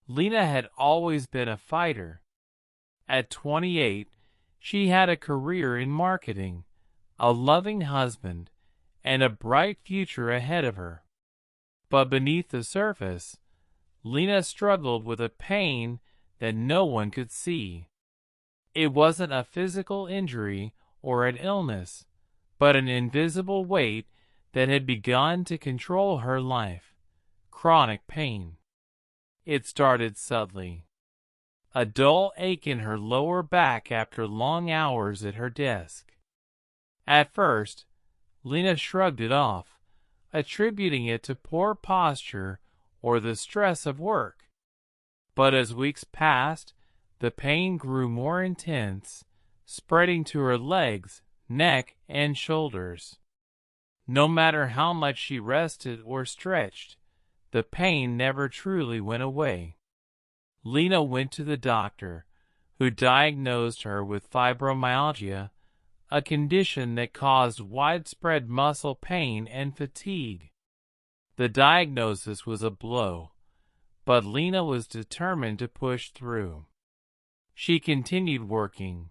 Lena had always been a fighter. At 28, she had a career in marketing, a loving husband, and a bright future ahead of her. But beneath the surface, Lena struggled with a pain that no one could see. It wasn't a physical injury or an illness, but an invisible weight that had begun to control her life. Chronic pain. It started subtly. A dull ache in her lower back after long hours at her desk. At first, Lena shrugged it off, attributing it to poor posture or the stress of work. But as weeks passed, the pain grew more intense, spreading to her legs, neck, and shoulders. No matter how much she rested or stretched, the pain never truly went away. Lena went to the doctor, who diagnosed her with fibromyalgia, a condition that caused widespread muscle pain and fatigue. The diagnosis was a blow, but Lena was determined to push through. She continued working,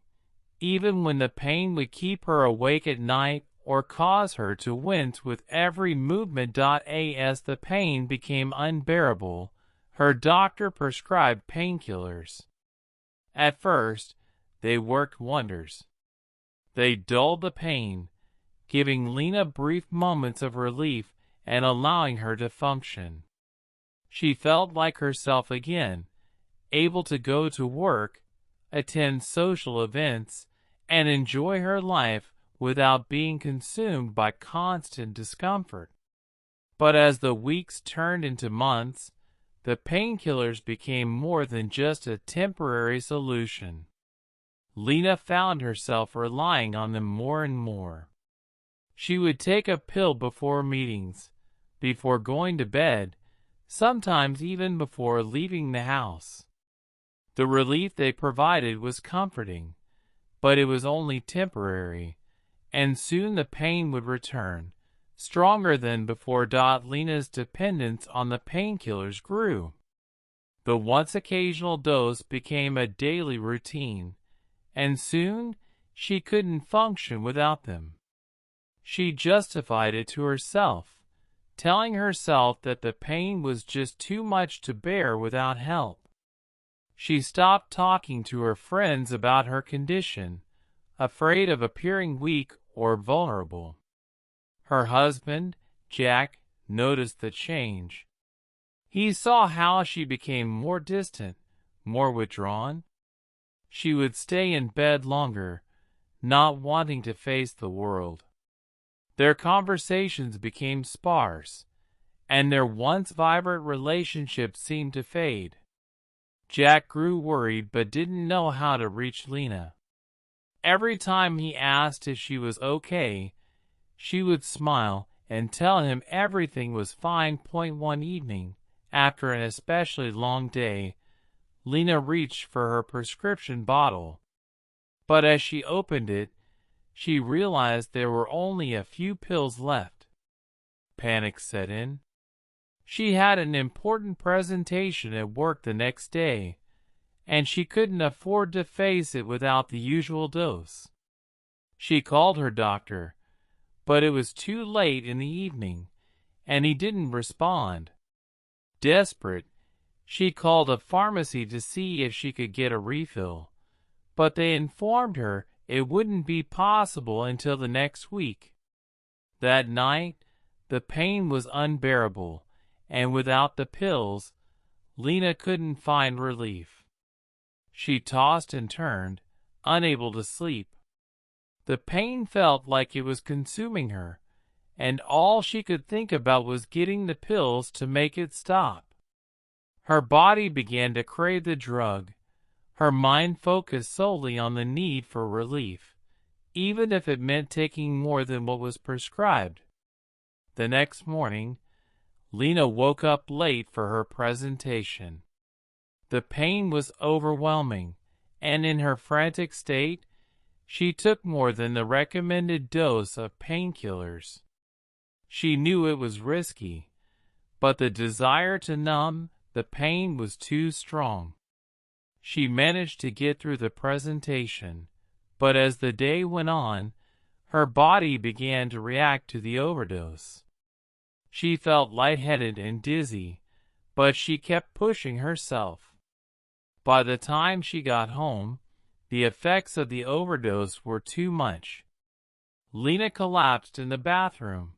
even when the pain would keep her awake at night or cause her to wince with every movement. As the pain became unbearable, her doctor prescribed painkillers. At first, they worked wonders. They dulled the pain, giving Lena brief moments of relief and allowing her to function. She felt like herself again, able to go to work, attend social events, and enjoy her life without being consumed by constant discomfort. But as the weeks turned into months, the painkillers became more than just a temporary solution. Lena found herself relying on them more and more. She would take a pill before meetings, before going to bed, sometimes even before leaving the house. The relief they provided was comforting, but it was only temporary, and soon the pain would return, stronger than before. Lena's dependence on the painkillers grew. The once occasional dose became a daily routine, and soon she couldn't function without them. She justified it to herself, telling herself that the pain was just too much to bear without help. She stopped talking to her friends about her condition, afraid of appearing weak or vulnerable. Her husband, Jack, noticed the change. He saw how she became more distant, more withdrawn. She would stay in bed longer, not wanting to face the world. Their conversations became sparse, and their once vibrant relationship seemed to fade. Jack grew worried but didn't know how to reach Lena. Every time he asked if she was okay, she would smile and tell him everything was fine. One evening, after an especially long day, Lena reached for her prescription bottle. But as she opened it, she realized there were only a few pills left. Panic set in. She had an important presentation at work the next day, and she couldn't afford to face it without the usual dose. She called her doctor, but it was too late in the evening, and he didn't respond. Desperate, she called a pharmacy to see if she could get a refill, but they informed her it wouldn't be possible until the next week. That night, the pain was unbearable, and without the pills, Lena couldn't find relief. She tossed and turned, unable to sleep. The pain felt like it was consuming her, and all she could think about was getting the pills to make it stop. Her body began to crave the drug. Her mind focused solely on the need for relief, even if it meant taking more than what was prescribed. The next morning, Lena woke up late for her presentation. The pain was overwhelming, and in her frantic state, she took more than the recommended dose of painkillers. She knew it was risky, but the desire to numb, the pain was too strong. She managed to get through the presentation, but as the day went on, her body began to react to the overdose. She felt lightheaded and dizzy, but she kept pushing herself. By the time she got home, the effects of the overdose were too much. Lena collapsed in the bathroom,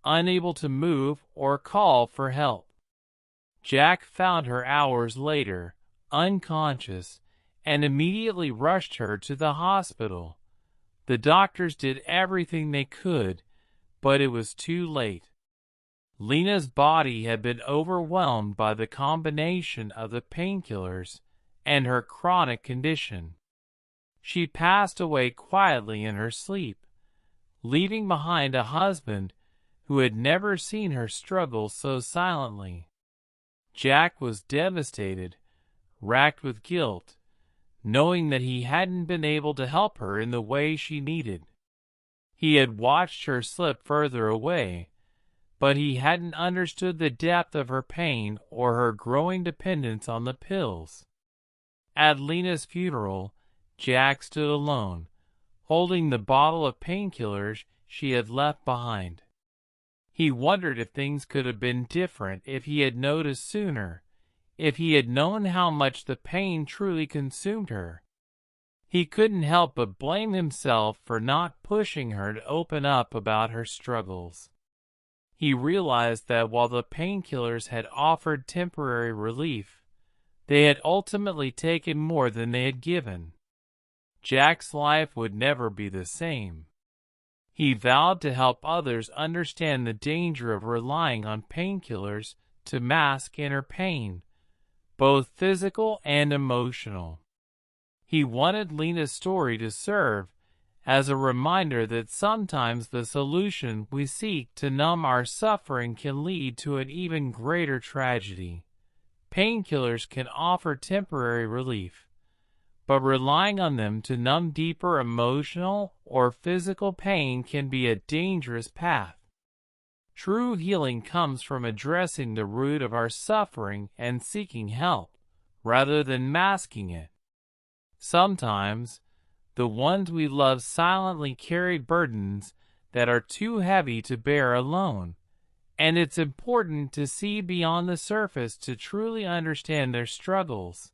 unable to move or call for help. Jack found her hours later, unconscious, and immediately rushed her to the hospital. The doctors did everything they could, but it was too late. Lena's body had been overwhelmed by the combination of the painkillers and her chronic condition. She passed away quietly in her sleep, leaving behind a husband who had never seen her struggle so silently. Jack was devastated, racked with guilt, knowing that he hadn't been able to help her in the way she needed. He had watched her slip further away, but he hadn't understood the depth of her pain or her growing dependence on the pills. At Lena's funeral, Jack stood alone, holding the bottle of painkillers she had left behind. He wondered if things could have been different if he had noticed sooner, if he had known how much the pain truly consumed her. He couldn't help but blame himself for not pushing her to open up about her struggles. He realized that while the painkillers had offered temporary relief, they had ultimately taken more than they had given. Jack's life would never be the same. He vowed to help others understand the danger of relying on painkillers to mask inner pain, both physical and emotional. He wanted Lena's story to serve as a reminder that sometimes the solution we seek to numb our suffering can lead to an even greater tragedy. Painkillers can offer temporary relief, but relying on them to numb deeper emotional or physical pain can be a dangerous path. True healing comes from addressing the root of our suffering and seeking help, rather than masking it. Sometimes, the ones we love silently carry burdens that are too heavy to bear alone, and it's important to see beyond the surface to truly understand their struggles.